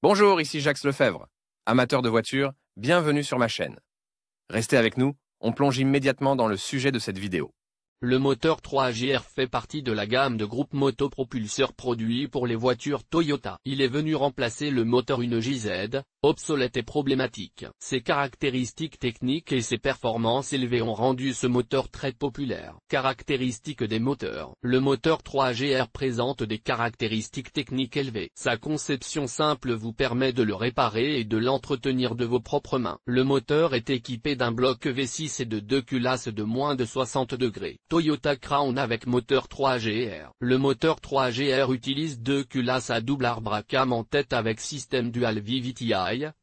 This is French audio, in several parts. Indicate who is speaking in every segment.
Speaker 1: Bonjour, ici Jacques Lefebvre. Amateur de voitures, bienvenue sur ma chaîne. Restez avec nous, on plonge immédiatement dans le sujet de cette vidéo.
Speaker 2: Le moteur 3GR fait partie de la gamme de groupe motopropulseur produit pour les voitures Toyota. Il est venu remplacer le moteur 1JZ, obsolète et problématique. Ses caractéristiques techniques et ses performances élevées ont rendu ce moteur très populaire. Caractéristiques des moteurs. Le moteur 3GR présente des caractéristiques techniques élevées. Sa conception simple vous permet de le réparer et de l'entretenir de vos propres mains. Le moteur est équipé d'un bloc V6 et de deux culasses de moins de 60 degrés. Toyota Crown avec moteur 3GR. Le moteur 3GR utilise deux culasses à double arbre à cam en tête avec système dual VVTi.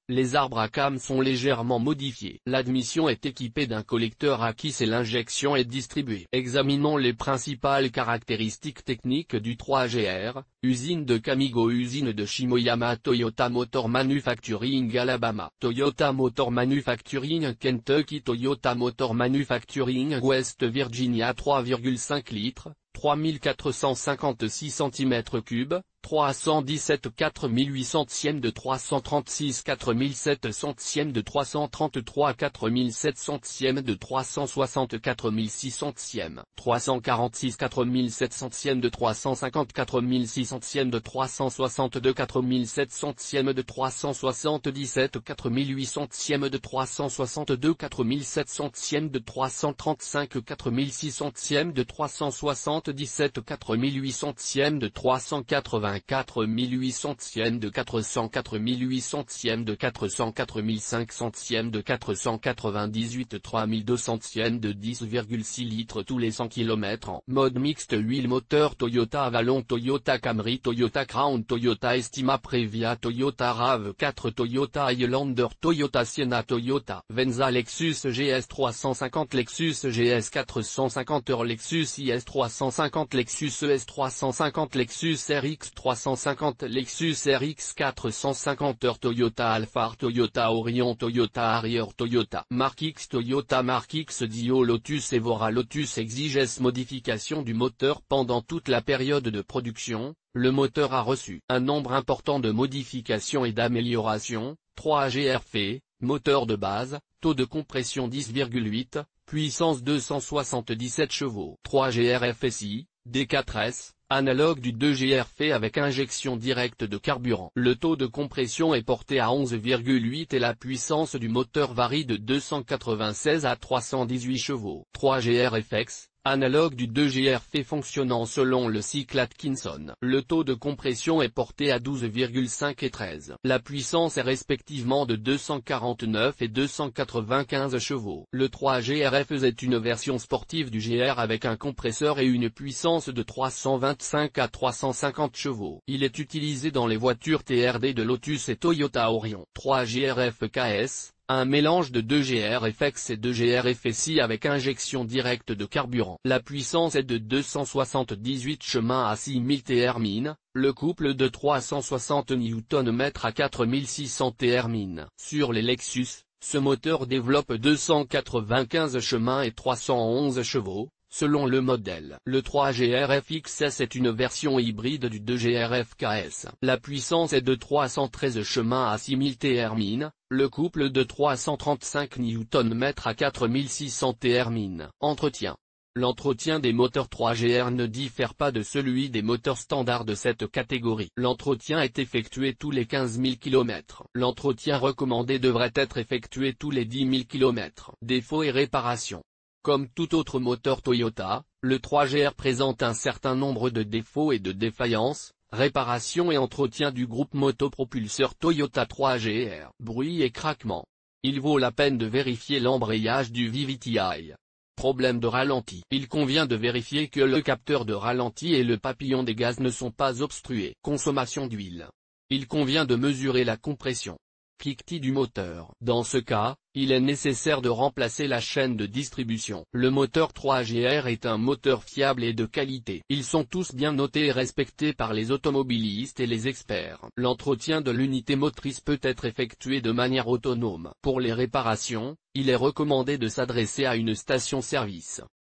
Speaker 2: Les arbres à cam sont légèrement modifiés. L'admission est équipée d'un collecteur à kiss et l'injection est distribuée. Examinons les principales caractéristiques techniques du 3GR. Usine de Kamigo, usine de Shimoyama, Toyota Motor Manufacturing Alabama, Toyota Motor Manufacturing Kentucky, Toyota Motor Manufacturing West Virginia. 3,5 litres, 3456 cm3, 317 4800 cm de 336 4007 cm de 333 4700 cm de 360 4600 cm, 346 4700 cm de 350 4600 cm de 362 4700 cm de 377 4800 cm de 362 4700 cm de 335 4600 cm de 377 4800 cm de 380 4800 cm de 404 800 cm de 404 500 cm de 498 3200 cm de 10,6 litres tous les 100 km en mode mixte huile moteur Toyota Avalon, Toyota Camry, Toyota Crown, Toyota Estima Previa, Toyota RAV4, Toyota Highlander, Toyota Sienna, Toyota Venza, Lexus GS 350, Lexus GS 450, Lexus IS 350, Lexus ES 350, Lexus RX 350, Lexus RX 450, Toyota Alphard, Toyota Orion, Toyota Harrier, Toyota Mark X, Toyota Mark X Dio, Lotus Evora, Lotus Exige. Modification du moteur. Pendant toute la période de production, le moteur a reçu un nombre important de modifications et d'améliorations. 3GR fait, moteur de base, taux de compression 10,8, puissance 277 chevaux. 3GR FSI, D4S, analogue du 2GR fait avec injection directe de carburant. Le taux de compression est porté à 11,8 et la puissance du moteur varie de 296 à 318 chevaux. 3GR FX, analogue du 2GR fait fonctionnant selon le cycle Atkinson. Le taux de compression est porté à 12,5 et 13. La puissance est respectivement de 249 et 295 chevaux. Le 3GRF est une version sportive du GR avec un compresseur et une puissance de 325 à 350 chevaux. Il est utilisé dans les voitures TRD de Lotus et Toyota Orion. 3GRF KS, un mélange de 2GR FX et 2GR FSI avec injection directe de carburant. La puissance est de 278 chemins à 6000 Thermin, le couple de 360 Nm à 4600 Thermin. Sur les Lexus, ce moteur développe 295 chemins et 311 chevaux, selon le modèle. Le 3GR FXS est une version hybride du 2GR FKS. La puissance est de 313 chemins à 6000 Thermin, le couple de 335 Nm à 4600 Thermin. Entretien. L'entretien des moteurs 3GR ne diffère pas de celui des moteurs standards de cette catégorie. L'entretien est effectué tous les 15 000 km. L'entretien recommandé devrait être effectué tous les 10 000 km. Défauts et réparations. Comme tout autre moteur Toyota, le 3GR présente un certain nombre de défauts et de défaillances. Réparation et entretien du groupe motopropulseur Toyota 3GR. Bruit et craquement. Il vaut la peine de vérifier l'embrayage du VVTi. Problème de ralenti. Il convient de vérifier que le capteur de ralenti et le papillon des gaz ne sont pas obstrués. Consommation d'huile. Il convient de mesurer la compression. Cliquetis du moteur. Dans ce cas, il est nécessaire de remplacer la chaîne de distribution. Le moteur 3GR est un moteur fiable et de qualité. Ils sont tous bien notés et respectés par les automobilistes et les experts. L'entretien de l'unité motrice peut être effectué de manière autonome. Pour les réparations, il est recommandé de s'adresser à une station-service.